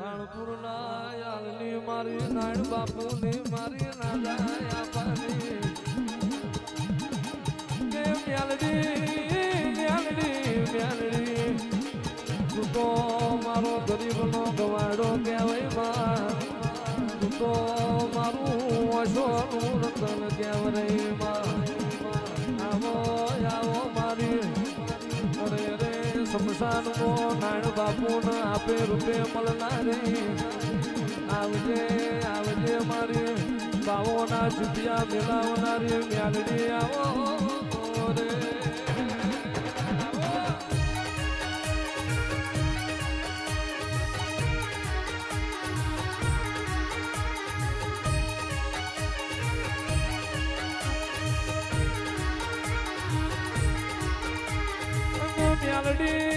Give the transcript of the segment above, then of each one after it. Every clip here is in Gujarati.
રાણપુર ના યાલની મારી નાયણ બાપુ ની મારી નાદાયા પાની કે મ્યાલડી તું તો મારો ગરીબ નો ગવાડો કહેવાય માં તું તો મારું અશોકનું રતન કહેવાય માં આવો આવો મારી અરે રે શમશાન મો નાયણ બાપુ ના આપે રૂપે મળનારી આવજે આવજે મારી બાવો ના જુતિયા મેલાવનારી મ્યાલડી આવો રે મ્યાલડી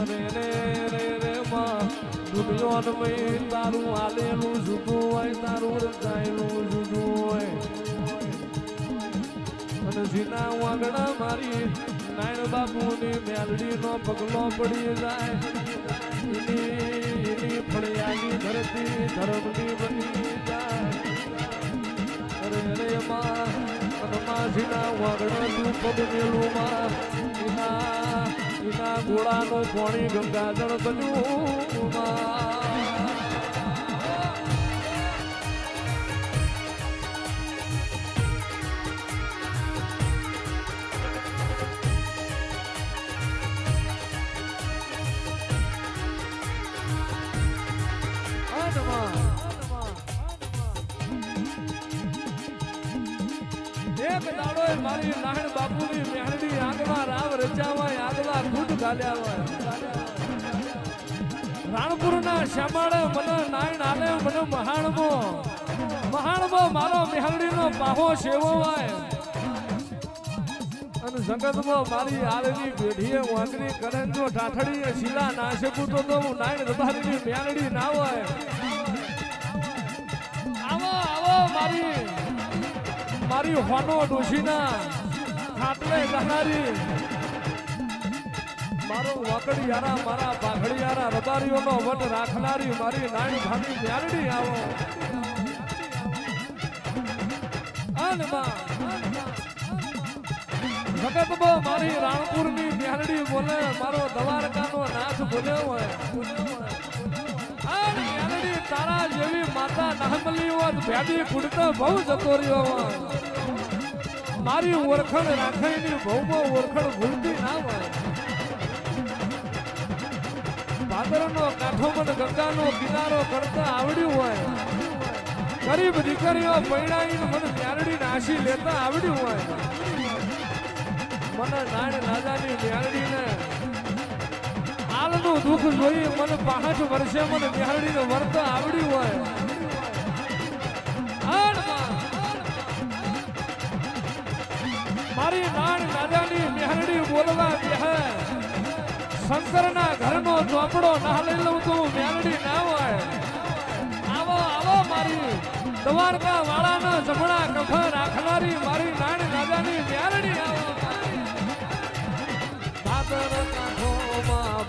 અરે રે માં દુનિયાન મેં તારું આલેલું જુદું હોય તારું રચાયેલું જુદું હોય અને જીના વાગડા મારી નાયણ બાપુની મ્યાલડી નો પગલો પડી જાય એની ફળિયાની ધરતી ધર્મની બની જાય અરે માં જીના વાગડા તું પગ મેલું માં એના ગોળાનો પાણી ગંગાજળ બન્યું મારી નાહણ બાપુની મેહરડી આગવા રાવ રચાવાય આગવા ખુદ ગાલ્યા હોય રાણપુરના શ્યામાળે મને નાયણ આલે મને મહાણમો મારો મેહરડીનો પાહો સેવો હોય અને જગતમાં મારી આલેની પેઢીએ વાંકરી કરે જો ઠાઠડીએ શીલા ના શકું તો હું નાયણ દબારીની મેહરડી ના હોય આવો મારી હોનો ડોશીના ખાટલે ગહારી મારો વાકડી યારા મારા પાઘડી યારા રબારીઓનો વટ રાખનારી મારી નાની ભાની મ્યાલડી આવો જગતમાં મારી રાણપુરની મ્યાલડી બોલે મારો દ્વારકાનો નાથ બોલ્યો હોય તારા જેવી માતા નાહમલી હોત ભેડી કુડતો બહુ જતો રહ્યો હોય મારી ઓળખણ રાખીની બહુ ઓળખણ ભૂલતી ના હોય ભાદરનો કાંઠો મને ગંગાનો કિનારો કરતા આવડ્યું હોય ગરીબ દીકરીઓ પૈણાઈને મને મ્યાલડી નાસી લેતા આવડ્યું હોય મને નાણ રાજાની મ્યાલડીને હાલનું દુઃખ જોઈ મને 65 વર્ષે મને મ્યાલડીને વર્ત આવડ્યું હોય મારી નાણ રાજાની મ્યાલડી બોલવા બેહે શંકરના ઘરનો ચોપડો ના લઈ લઉં તો મ્યાલડી ના હોય આવો મારી દ્વારકા વાળાના જમણા કફા રાખનારી મારી નાણ રાજાની મ્યાલડી આવો ભાદર કાંઠોમાં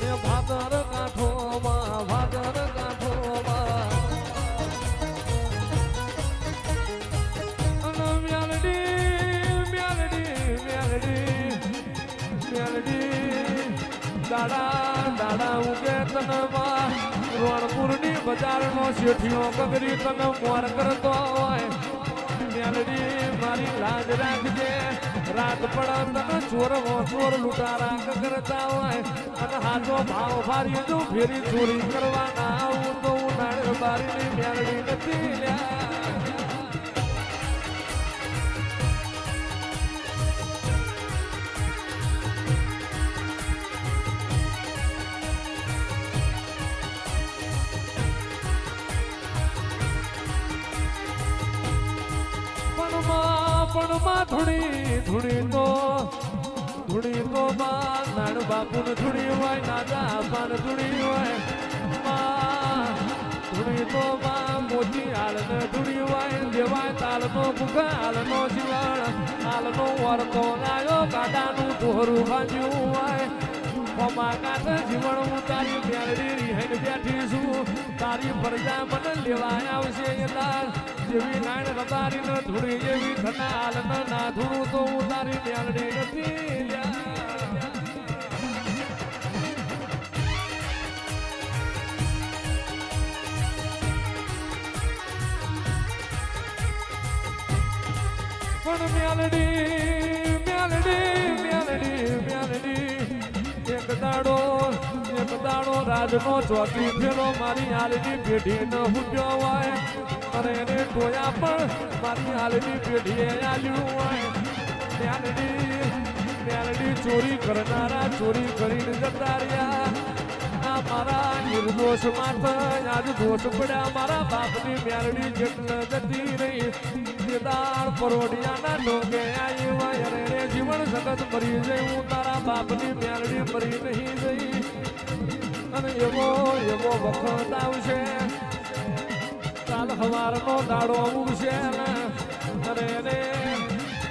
એ ભાદર કાંઠોમાં દાડા ઉગે તનમાં રણપુરની બજારનો શેઠિયો કગરી તને મોર કરતો હોય મ્યાલડી મારી લાજ રાખજે રાત પડ તને ચોર લૂંટારા કરતા હોય અને હાથો ભાવ ભારી જો ફેરી ચોરી કરવાના આવું તો ઉનાળ બારીની મ્યાલડી નથી લ્યા પણ માં ધૂણી તો માં નાણ બાપુ ને ધૂણી હોય નાદા પાન ધૂણી હોય માં ધૂણી તો માં મોતી હાલ ને ધૂણી વાય દેવાય તાલ નો ભૂખા હાલ નો જીવન હાલ નો વરતો લાયો ગાડાનું દોરું ભાજ્યું વાય પમા કાઠ જીવન હું તારી મેલડી રીહન બેઠી છું તારી પ્રજા મને લેવાય આવશે લાલ જેવી નાણ રતારી ન ધૂણી જેવી થતા હાલ ના ધૂણું તો હું તારી મેલડી નથી પણ મેલડી એક દાડો રાજનો ચોથી ફેરો મારી હાલની પેઢી ન હુજ્યો હોય અને એને ટોયા પણ મારી હાલની પેઢીએ આલ્યું હોય મેલડી ચોરી કરનારા ચોરી કરીને જતા રહ્યા મારા નિર્દોષ માથ આજ દોષ પડ્યા મારા બાપની મેલડી જેટલ જતી રહી દાળ પરોડિયાના ડોંગે આવી હોય રે જીવન સખત મરી જઈ હું તારા બાપની મેલડી મરી નહીં જઈ અને એવો વખત આવશે કાલ હવારનો દાડો ઉગશે અરે રે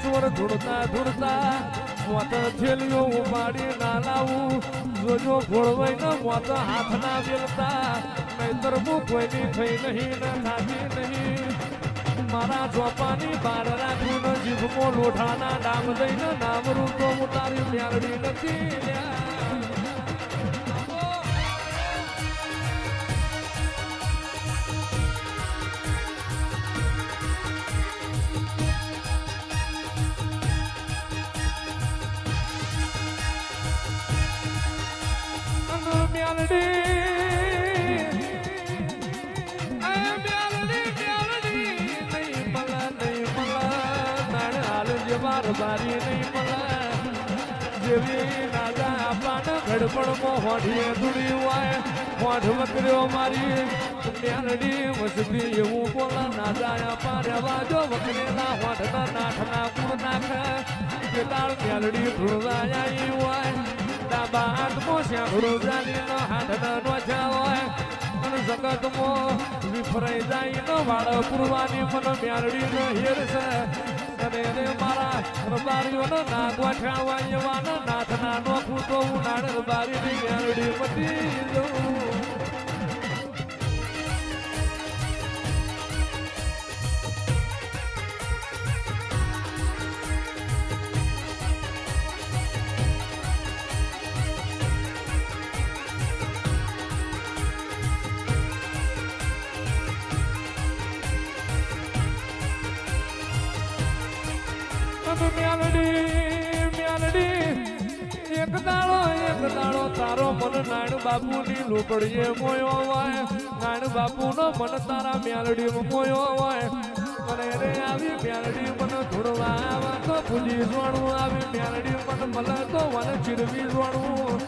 ચોર ધૂળતા મોત થેલીઓ ઉપાડી ના લાવું જોજો ફોડવાઈ ન મોત હાથ ના વેલતા નહીતર હું કોઈની થઈ નહીં ને થાકી નહીં મારા ચોપાની બાર રાખું જીભમો લોઠાના ડામ દઈને નામરું તો હું તારી મેલડી નથી બારી નહીં મળે જેવી રાજા આપણા ઘડપણમાં હોઠીએ ધૂળી હોય હોઠ વકર્યો મારી મેલડી વસતી એવું બોલા નાજા આપા રહેવા જો વકરેલા હોઠના નાઠના કુળ નાખે પેલાળ મેલડી ધૂળવા આવી હોય ડાબા હાથમાં શ્યાંખડું જાલીનો હાથના નોચા હોય અને જગતમાં વિફરાઈ જાય નો વાળ પૂરવાની મને મેલડી નો હેર છે અને મારા રબારીઓનો ના ગોઠાવા એવાના નાથના નોખું તો હું નાણ રબારીની મેલડી મટી જઉં મેલડી એક દાડો તારો મન નાણ બાપુની લોપડીએ મોયો હોય નાણ બાપુનો મન તારા મેલડી મોયો હોય મને રે આવી મેલડી મને ધોડવા આવા તો ભૂલી જોણું આવી મેલડી મને મળે તો વન ચીરવી જોણું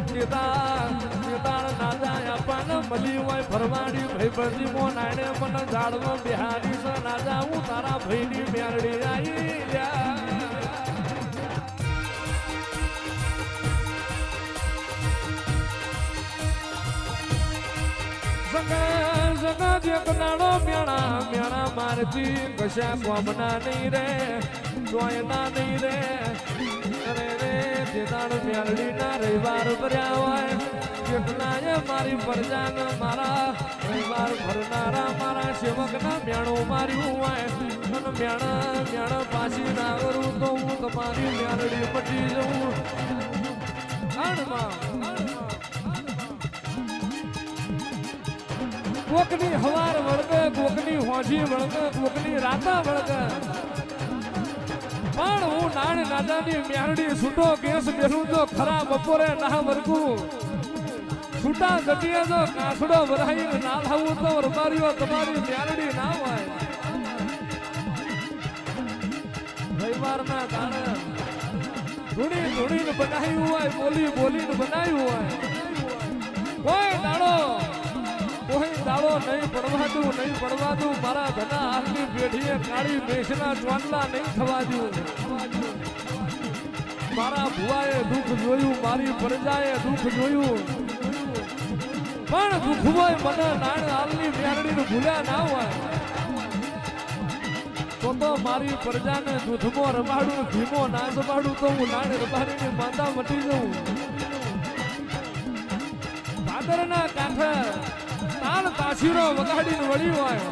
ચેતાળ નાજા આપણને મળી હોય ફરવાડી ભાઈ બધી મો નાણે મને ઝાડમાં બિહારી છે નાજા હું તારા ભાઈની મેલડી આવી ગયા જગત એક નાડો મેણા મારતી કશા કોમના નહીં રે જોયના નહીં રે અરે રે જે દાડ મેલડી ના રવિવાર ભર્યા હોય જેટલા મારી પ્રજાને મારા રવિવાર ભરનારા મારા સેવકના મેણું માર્યું હોય અને મેણા પાછી ના કરું તો હું તમારી મેલડી મટી જઉં કોકની હવાર વળગે કોકની હોજી વળગે કોકની રાતા વળગે પણ હું નાણ નાદાની મેરડી છૂટો કેસ બેરું તો ખરા બપોરે ના વર્ગું છૂટા ગટીએ તો કાસડો ભરાઈને ના લાવું તો રબારીઓ તમારી મેરડી ના હોય રવિવારના કારણે ધૂણીને બનાવ્યું હોય બોલીને બનાવ્યું હોય કોઈ દાડો નહીં પડવા દઉં મારા ઘણા હાથની પેઢીએ કાળી મેષના ચોંટલા નહીં થવા દઉં મારા ભુવાએ દુઃખ જોયું મારી પ્રજાએ દુઃખ જોયું પણ દુઃખ હોય મને નાણ હાલની મેરડીને ભૂલ્યા ના હોય તો મારી પ્રજાને દૂધમાં રમાડું ધીમો ના રમાડું તો હું નાણ રમાડીને માંદા મટી જઉં. ભાદરના કાંઠે તાલ તાસીરો વગાડીને વળી હોય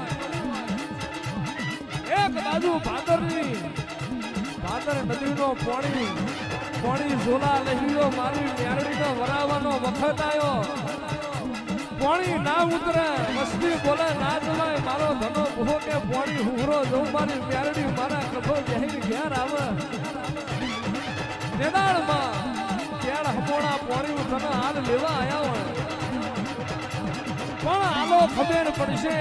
એક બાજુ ભાદર નદીનો પોણી ઝોલા લહીયો મારી મેરડીનો વરાવાનો વખત આવ્યો. પોણી ના ઉતરે મસ્તી બોલે ના જવાય મારો ધનો ભૂહો કે પોણી હુરો જવું મારી મેરડી મારા કભો જહીને ઘેર આવે. મેદાનમાં કેળ હમોણા પોણી તને હાલ લેવા આવ્યા હોય પણ આલો ખબર પડશે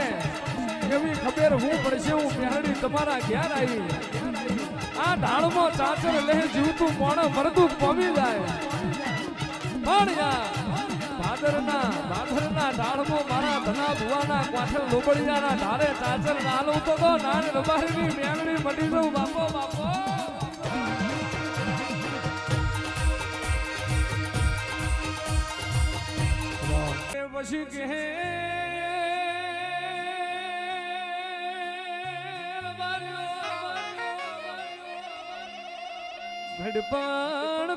એવી ખબર હું પડશે હું મેરડી તમારા ઘેર આવી. આ ઢાળમાં ચાચર લે જીવતું મોણ મરદું પમી જાય પણ યાર ભાદરના ઢાળમાં મારા ધના ભુવાના કાંઠે લોબડિયાના ઢાળે ચાચર નાલું તો નાન રબારીની મેંગડી મટી જવું બાપો બાપો. પછી કે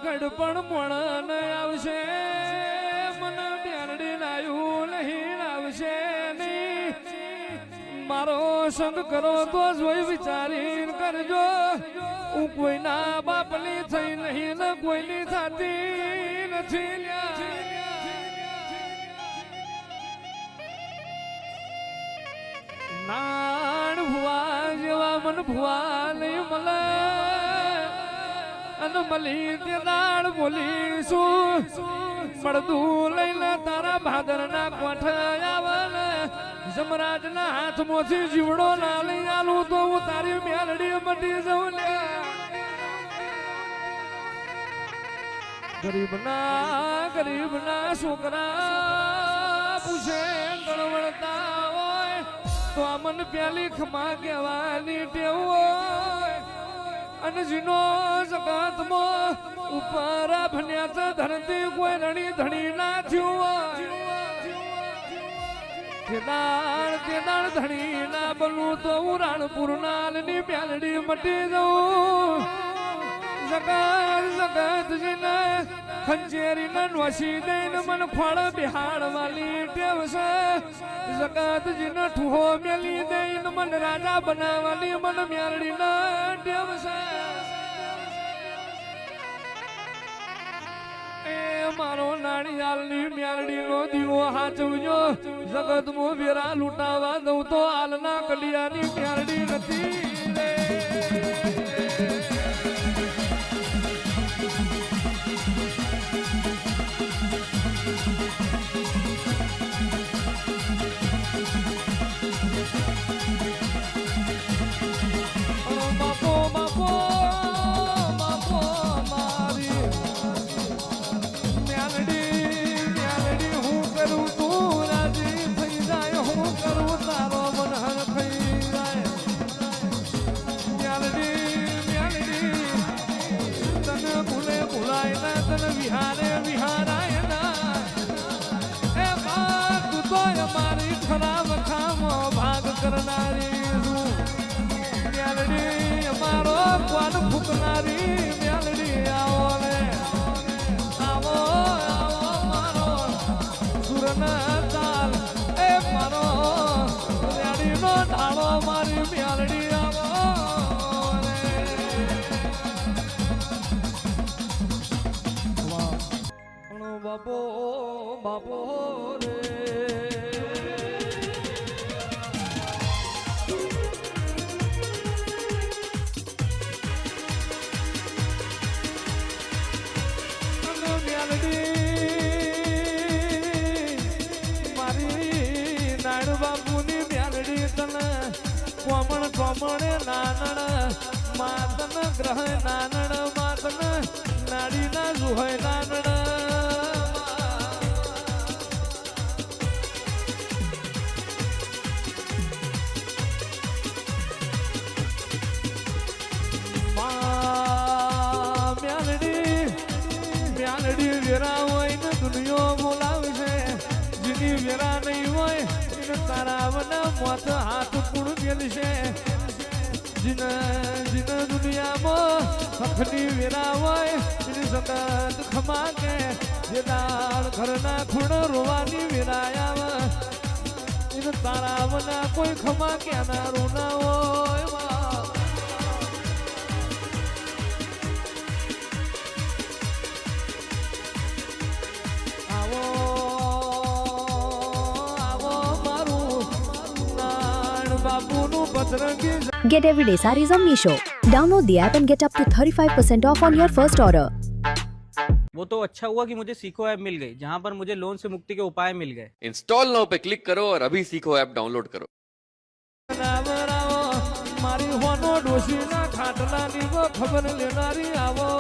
ઘડપણ મોણ આવશે મને મેરડી લાયું નહીં આવશે નહીં. મારો સંગ કરો તો જોઈ વિચારી કરજો હું કોઈના બાપની થઈ નહીં ને કોઈની થતી નથી. નાણ ભુવા જેવા મન ભુવા નહીં મળે અને મળી તે દાળ બોલીશું મળદું લઈને તારા ભાદરના કોઠે આવે જમરાજના હાથમાંથી જીવડો ના લઈ આલું તો હું તારી મેરડી મટી જઉં ને. ગરીબના છોકરા પૂછે ગણવણતા હોય તો આ મન પ્યાલી ખમા કહેવાની ટેવ હોય અને જીનો જગતમાં ઉપર ભન્યા ધરતી કોઈ રણી ધણી ના થયું તેદાળ ધણી ના બનવું તો હું રાણપુર નાલની પ્યાલડી મટી જઉં. જગત જીને ખંચેરી ને નોસી દઈને મન ખોળ બિહાડ વાલી ટેવ છે. જગત જીને ઠુહો મેલી દઈને મન રાજા બનાવવાની મન મેરડી ના ટેવ છે. મારો નાળિયાલની મેરડી નો દીવો હાચવજો જગતમાં વેરા લૂંટાવા દઉં તો હાલના કલિયાની મેરડી નથી રે. વિહારાય ના એ બાપ તું તો અમારી ખરાબ ખામો ભાગ કરનારી મેલડી અમારો કોણ ફૂકનારી મેલડી આવો રે આવો મારો સુરના તાલ એ મારો રેડીનો ઢાળો મારી મેલડી આવો બાપો રે. મારી નાડ બાપુની મેલડી તને કોમણે નાનણ માતન ગ્રહ નાનણ માતન નાડી ના જુહય નાનણ. મેલડી વેરા હોય ને દુનિયો બોલાવશે જીની વેરા નહીં હોય એને તારાવના મોત હાથ કુણ મેલશે જીન જીન દુનિયામાં હકની વેરા હોય એની સતત ખમા કે જે દાળ ઘરના ખૂણ રોવાની વેરાયા એને તારાવના કોઈ ખમા કેનારું ના હોય Get everyday sarees on Meesho. Download the app and get up to 35% off on your first order. वो तो अच्छा हुआ कि मुझे सीखो ऐप मिल गई जहाँ पर मुझे लोन से मुक्ति के उपाय मिल गए। इंस्टॉल नाउ पे क्लिक करो और अभी सीखो ऐप डाउनलोड करो। मारी होनो डोशी ना खाटला नी वो खबर लेनारी आवो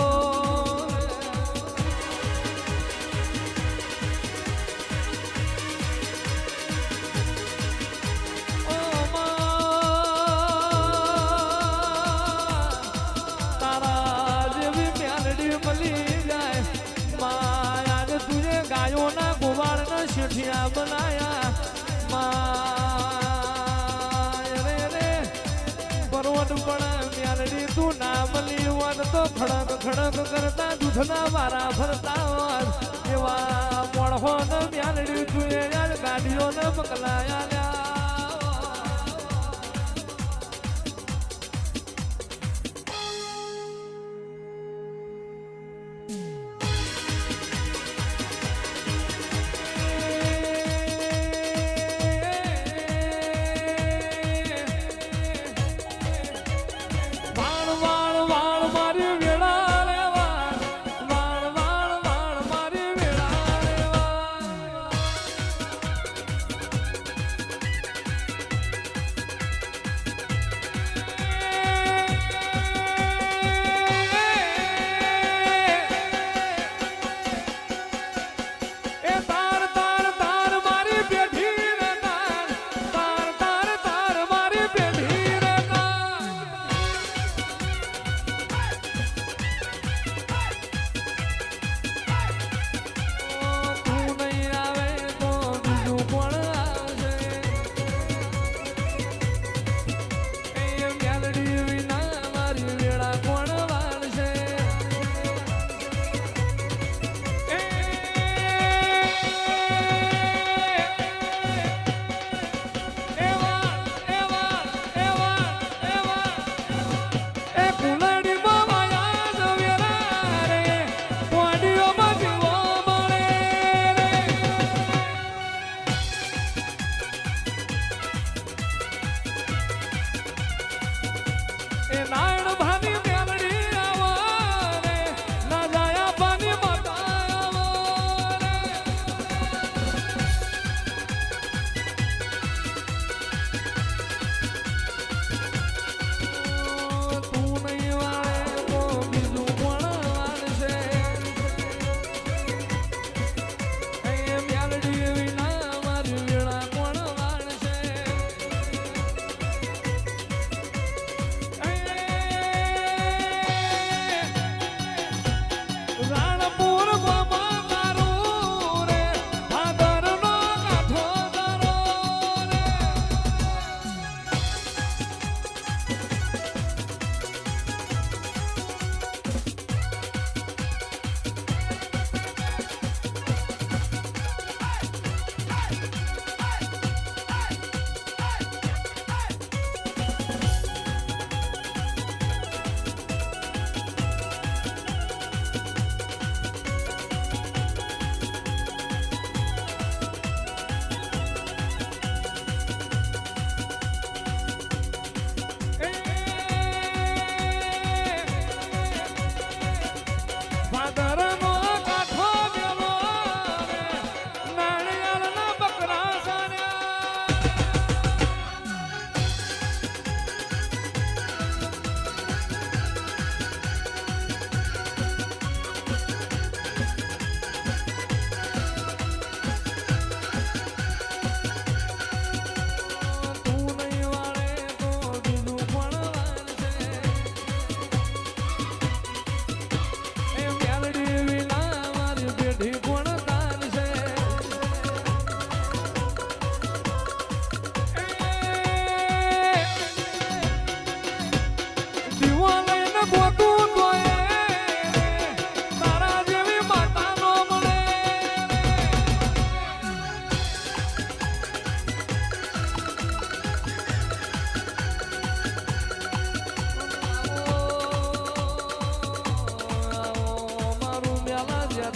बनाया रे रे परवट पड़ा म्यालड़ी तू नाम लीवन तो खड़क खड़क करता दूधना मारा भरता एवा मोड़ो न म्यालड़ी तू यार गाड़ियों न पकलाया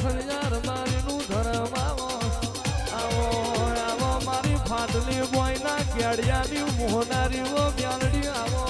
ખલિયાર મારીનું ધરમ આવો આવો આવો મારી ફાટલી બોયના કેડિયાની મોહનારી ઓ મ્યાલડી આવો